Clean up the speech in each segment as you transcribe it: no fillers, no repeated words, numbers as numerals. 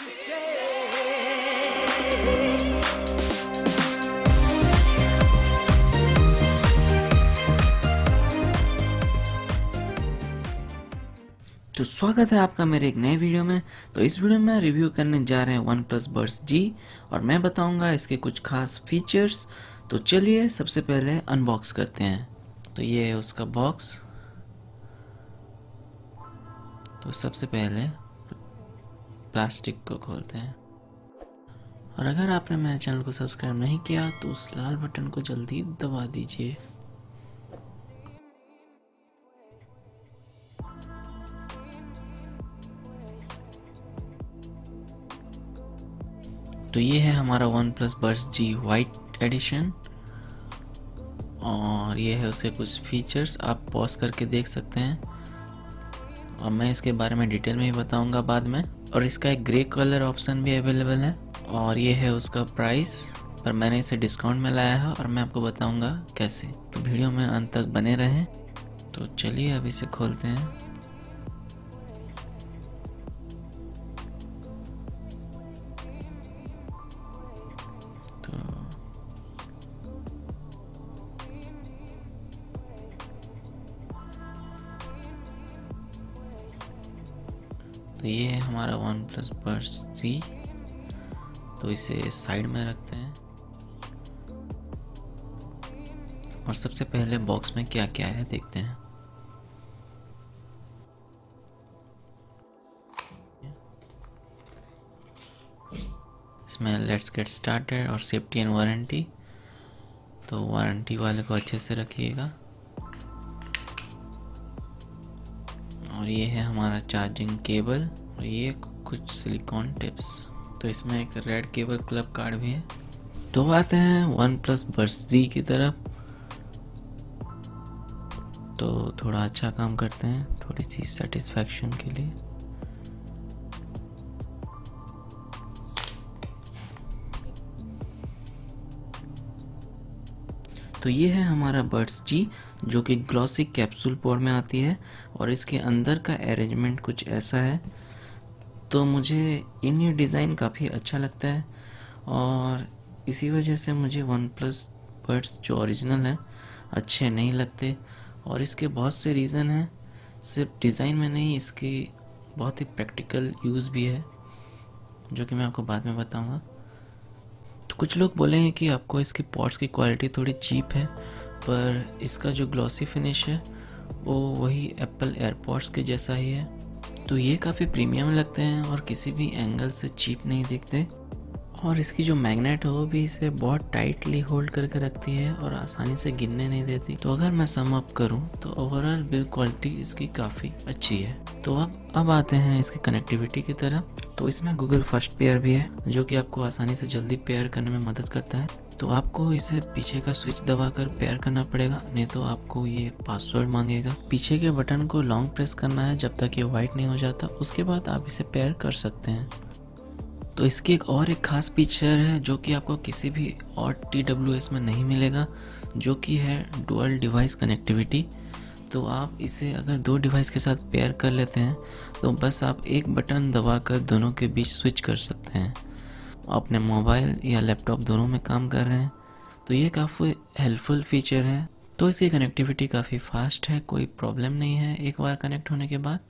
तो स्वागत है आपका मेरे एक नए वीडियो में। तो इस वीडियो में रिव्यू करने जा रहे हैं OnePlus Buds G और मैं बताऊंगा इसके कुछ खास फीचर्स। तो चलिए सबसे पहले अनबॉक्स करते हैं। तो ये है उसका बॉक्स। तो सबसे पहले प्लास्टिक को खोलते हैं और अगर आपने मेरे चैनल को सब्सक्राइब नहीं किया तो उस लाल बटन को जल्दी दबा दीजिए। तो ये है हमारा OnePlus Buds G white edition और ये है उसके कुछ फीचर्स, आप पॉज करके देख सकते हैं और मैं इसके बारे में डिटेल में ही बताऊंगा बाद में। और इसका एक ग्रे कलर ऑप्शन भी अवेलेबल है और ये है उसका प्राइस, पर मैंने इसे डिस्काउंट में लाया है और मैं आपको बताऊंगा कैसे। तो वीडियो में अंत तक बने रहें। तो चलिए अब इसे खोलते हैं। तो ये है हमारा OnePlus Buds G। तो इसे साइड में रखते हैं और सबसे पहले बॉक्स में क्या क्या है देखते हैं। इसमें लेट्स गेट स्टार्टेड और सेफ्टी एंड वारंटी। तो वारंटी वाले को अच्छे से रखिएगा। और ये है हमारा चार्जिंग केबल और ये कुछ सिलिकॉन टिप्स। तो इसमें एक रेड केबल क्लब कार्ड भी है। तो आते हैं OnePlus Buds G की तरफ। तो थोड़ा अच्छा काम करते हैं थोड़ी सी सेटिस्फैक्शन के लिए। तो ये है हमारा Buds G जो कि ग्लॉसी कैप्सूल पोर्ट में आती है और इसके अंदर का अरेंजमेंट कुछ ऐसा है। तो मुझे ये डिज़ाइन काफ़ी अच्छा लगता है और इसी वजह से मुझे OnePlus Buds जो ओरिजिनल है अच्छे नहीं लगते। और इसके बहुत से रीज़न हैं, सिर्फ डिज़ाइन में नहीं, इसकी बहुत ही प्रैक्टिकल यूज़ भी है जो कि मैं आपको बाद में बताऊंगा। तो कुछ लोग बोलेंगे कि आपको इसकी पॉट्स की क्वालिटी थोड़ी चीप है, पर इसका जो ग्लॉसी फिनिश है वो वही एप्पल एयरपॉड्स के जैसा ही है। तो ये काफ़ी प्रीमियम लगते हैं और किसी भी एंगल से चीप नहीं दिखते। और इसकी जो मैग्नेट है वो भी इसे बहुत टाइटली होल्ड करके रखती है और आसानी से गिरने नहीं देती। तो अगर मैं सम अप करूं तो ओवरऑल बिल्ड क्वालिटी इसकी काफ़ी अच्छी है। तो अब आते हैं इसकी कनेक्टिविटी की तरफ। तो इसमें गूगल फर्स्ट पेयर भी है जो कि आपको आसानी से जल्दी पेयर करने में मदद करता है। तो आपको इसे पीछे का स्विच दबाकर पेयर करना पड़ेगा, नहीं तो आपको ये पासवर्ड मांगेगा। पीछे के बटन को लॉन्ग प्रेस करना है जब तक ये वाइट नहीं हो जाता, उसके बाद आप इसे पेयर कर सकते हैं। तो इसकी एक खास फीचर है जो कि आपको किसी भी और TWS में नहीं मिलेगा, जो कि है डुअल डिवाइस कनेक्टिविटी। तो आप इसे अगर दो डिवाइस के साथ पेयर कर लेते हैं तो बस आप एक बटन दबाकर दोनों के बीच स्विच कर सकते हैं। अपने मोबाइल या लैपटॉप दोनों में काम कर रहे हैं तो ये काफ़ी हेल्पफुल फीचर है। तो इसकी कनेक्टिविटी काफ़ी फास्ट है, कोई प्रॉब्लम नहीं है एक बार कनेक्ट होने के बाद।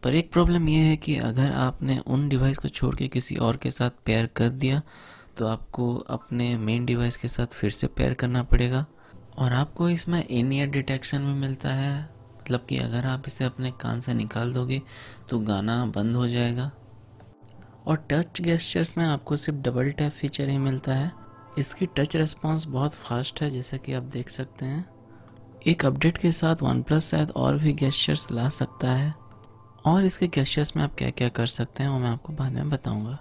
पर एक प्रॉब्लम यह है कि अगर आपने उन डिवाइस को छोड़ के किसी और के साथ पेयर कर दिया तो आपको अपने मेन डिवाइस के साथ फिर से पेयर करना पड़ेगा। और आपको इसमें इन ईयर डिटेक्शन में मिलता है, मतलब कि अगर आप इसे अपने कान से निकाल दोगे तो गाना बंद हो जाएगा। और टच गेस्चर्स में आपको सिर्फ डबल टैप फीचर ही मिलता है। इसकी टच रिस्पॉन्स बहुत फास्ट है जैसा कि आप देख सकते हैं। एक अपडेट के साथ OnePlus शायद और भी गेस्चर्स ला सकता है और इसके गेस्चर्स में आप क्या क्या कर सकते हैं वो मैं आपको बाद में बताऊंगा।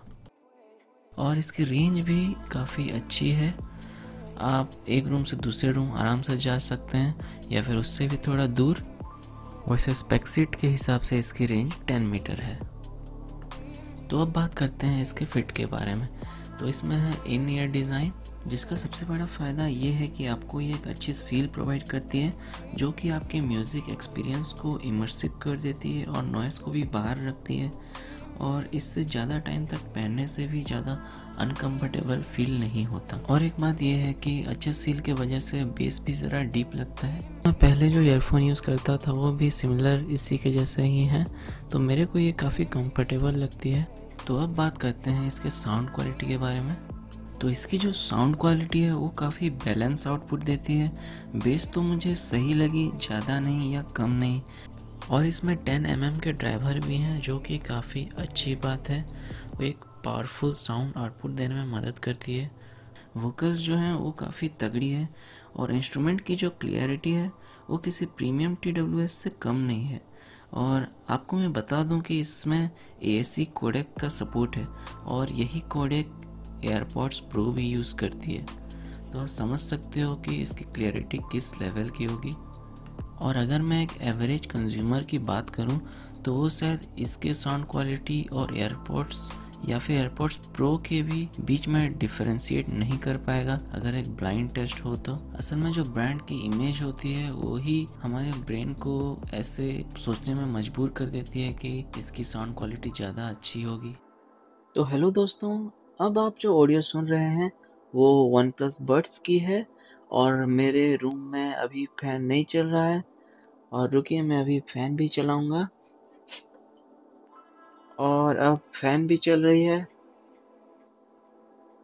और इसकी रेंज भी काफ़ी अच्छी है, आप एक रूम से दूसरे रूम आराम से जा सकते हैं या फिर उससे भी थोड़ा दूर। वैसे स्पेक्सिट के हिसाब से इसकी रेंज 10 मीटर है। तो अब बात करते हैं इसके फिट के बारे में। तो इसमें है इन ईयर डिज़ाइन, जिसका सबसे बड़ा फ़ायदा ये है कि आपको ये एक अच्छी सील प्रोवाइड करती है जो कि आपके म्यूज़िक एक्सपीरियंस को इमर्सिव कर देती है और नॉइज़ को भी बाहर रखती है। और इससे ज़्यादा टाइम तक पहनने से भी ज़्यादा अनकंफर्टेबल फील नहीं होता। और एक बात यह है कि अच्छे सील के वजह से बेस भी ज़रा डीप लगता है। मैं पहले जो ईयरफोन यूज़ करता था वो भी सिमिलर इसी के जैसे ही है, तो मेरे को ये काफ़ी कंफर्टेबल लगती है। तो अब बात करते हैं इसके साउंड क्वालिटी के बारे में। तो इसकी जो साउंड क्वालिटी है वो काफ़ी बैलेंस आउटपुट देती है। बेस तो मुझे सही लगी, ज़्यादा नहीं या कम नहीं, और इसमें 10 mm के ड्राइवर भी हैं जो कि काफ़ी अच्छी बात है। वो एक पावरफुल साउंड आउटपुट देने में मदद करती है। वोकल्स जो हैं वो काफ़ी तगड़ी है, और इंस्ट्रूमेंट की जो क्लियरिटी है वो किसी प्रीमियम TWS से कम नहीं है। और आपको मैं बता दूं कि इसमें AAC कोडेक का सपोर्ट है, और यही कोडेक एयरपॉड्स प्रो भी यूज़ करती है। तो आप समझ सकते हो कि इसकी क्लियरिटी किस लेवल की होगी। और अगर मैं एक एवरेज कंज्यूमर की बात करूं तो वो शायद इसके साउंड क्वालिटी और एयरपॉड्स या फिर एयरपॉड्स प्रो के भी बीच में डिफरेंशिएट नहीं कर पाएगा अगर एक ब्लाइंड टेस्ट हो तो। असल में जो ब्रांड की इमेज होती है वो ही हमारे ब्रेन को ऐसे सोचने में मजबूर कर देती है कि इसकी साउंड क्वालिटी ज़्यादा अच्छी होगी। तो हेलो दोस्तों, अब आप जो ऑडियो सुन रहे हैं वो OnePlus बड्स की है, और मेरे रूम में अभी फैन नहीं चल रहा है। और रुकिए, मैं अभी फैन भी चलाऊंगा, और अब फैन भी चल रही है।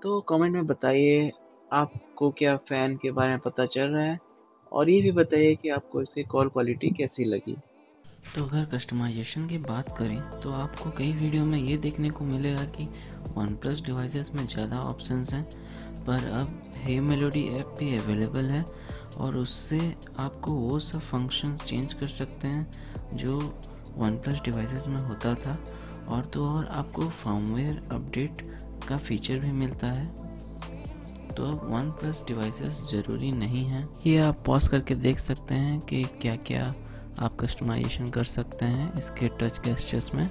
तो कमेंट में बताइए आपको क्या फ़ैन के बारे में पता चल रहा है, और ये भी बताइए कि आपको इसकी कॉल क्वालिटी कैसी लगी। तो अगर कस्टमाइजेशन की बात करें तो आपको कई वीडियो में ये देखने को मिलेगा कि OnePlus डिवाइसेस में ज़्यादा ऑप्शंस हैं, पर अब हे मेलोडी ऐप भी अवेलेबल है, और उससे आपको वो सब फंक्शन चेंज कर सकते हैं जो OnePlus डिवाइसेस में होता था। और तो और आपको फर्मवेयर अपडेट का फीचर भी मिलता है। तो अब OnePlus डिवाइसेस ज़रूरी नहीं है। ये आप पॉज करके देख सकते हैं कि क्या क्या आप कस्टमाइजेशन कर सकते हैं इसके टच गेस्चर्स में।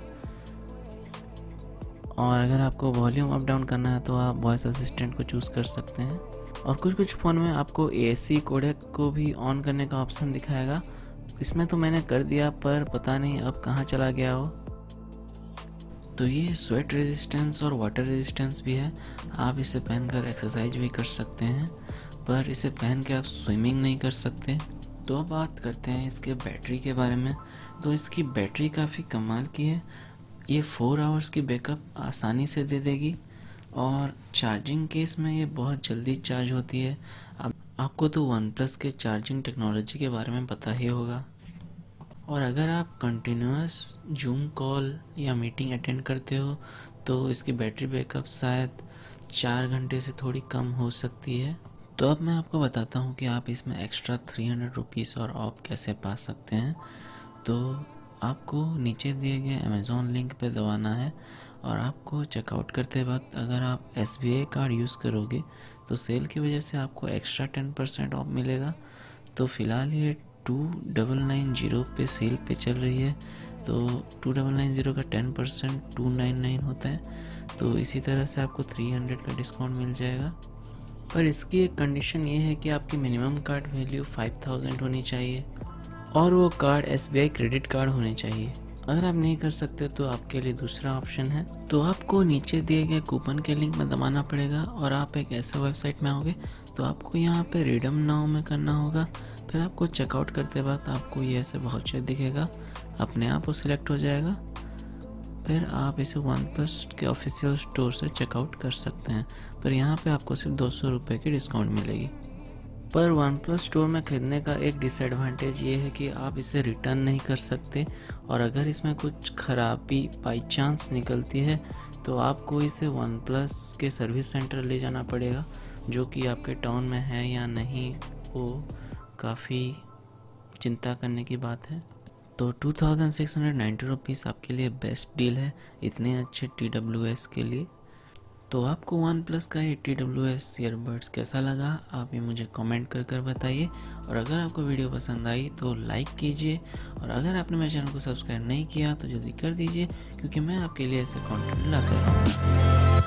और अगर आपको वॉल्यूम अप डाउन करना है तो आप वॉइस असिस्टेंट को चूज़ कर सकते हैं। और कुछ फ़ोन में आपको AAC कोडेक को भी ऑन करने का ऑप्शन दिखाएगा। इसमें तो मैंने कर दिया, पर पता नहीं अब कहाँ चला गया हो। तो ये स्वेट रेजिस्टेंस और वाटर रेजिस्टेंस भी है। आप इसे पहनकर एक्सरसाइज भी कर सकते हैं, पर इसे पहन के आप स्विमिंग नहीं कर सकते। तो अब बात करते हैं इसके बैटरी के बारे में। तो इसकी बैटरी काफ़ी कमाल की है। ये 4 आवर्स की बैकअप आसानी से दे देगी, और चार्जिंग केस में ये बहुत जल्दी चार्ज होती है। अब आपको तो OnePlus के चार्जिंग टेक्नोलॉजी के बारे में पता ही होगा। और अगर आप कंटिन्यूस जूम कॉल या मीटिंग अटेंड करते हो तो इसकी बैटरी बैकअप शायद 4 घंटे से थोड़ी कम हो सकती है। तो अब मैं आपको बताता हूँ कि आप इसमें एक्स्ट्रा 300 रुपीज़ और ऑफ कैसे पा सकते हैं। तो आपको नीचे दिए गए अमेज़ॉन लिंक पे दबाना है, और आपको चेकआउट करते वक्त अगर आप SBI कार्ड यूज़ करोगे तो सेल की वजह से आपको एक्स्ट्रा 10% ऑफ मिलेगा। तो फ़िलहाल ये 2990 पे सेल पे चल रही है। तो 2990 का 10% 299 होता है। तो इसी तरह से आपको 300 का डिस्काउंट मिल जाएगा। पर इसकी एक कंडीशन ये है कि आपकी मिनिमम कार्ड वैल्यू 5000 होनी चाहिए, और वो कार्ड SBI क्रेडिट कार्ड होने चाहिए। अगर आप नहीं कर सकते तो आपके लिए दूसरा ऑप्शन है। तो आपको नीचे दिए गए कूपन के लिंक में दबाना पड़ेगा, और आप एक ऐसे वेबसाइट में आओगे तो आपको यहाँ पे रिडीम नाउ में करना होगा। फिर आपको चेकआउट करते वक्त आपको ये ऐसे वाउचर दिखेगा, अपने आप वो सिलेक्ट हो जाएगा। फिर आप इसे OnePlus के ऑफिशियल स्टोर से चेकआउट कर सकते हैं, पर यहाँ पे आपको सिर्फ 200 रुपये की डिस्काउंट मिलेगी। पर OnePlus स्टोर में ख़रीदने का एक डिसएडवांटेज ये है कि आप इसे रिटर्न नहीं कर सकते, और अगर इसमें कुछ खराबी बाई चांस निकलती है तो आपको इसे OnePlus के सर्विस सेंटर ले जाना पड़ेगा, जो कि आपके टाउन में है या नहीं वो काफ़ी चिंता करने की बात है। तो 2690 रुपीज़ आपके लिए बेस्ट डील है इतने अच्छे TWS के लिए। तो आपको OnePlus का ये TWS ईयरबड्स कैसा लगा आप ये मुझे कमेंट कर बताइए। और अगर आपको वीडियो पसंद आई तो लाइक कीजिए, और अगर आपने मेरे चैनल को सब्सक्राइब नहीं किया तो जल्दी कर दीजिए, क्योंकि मैं आपके लिए ऐसे कंटेंट लाता रहूँगा।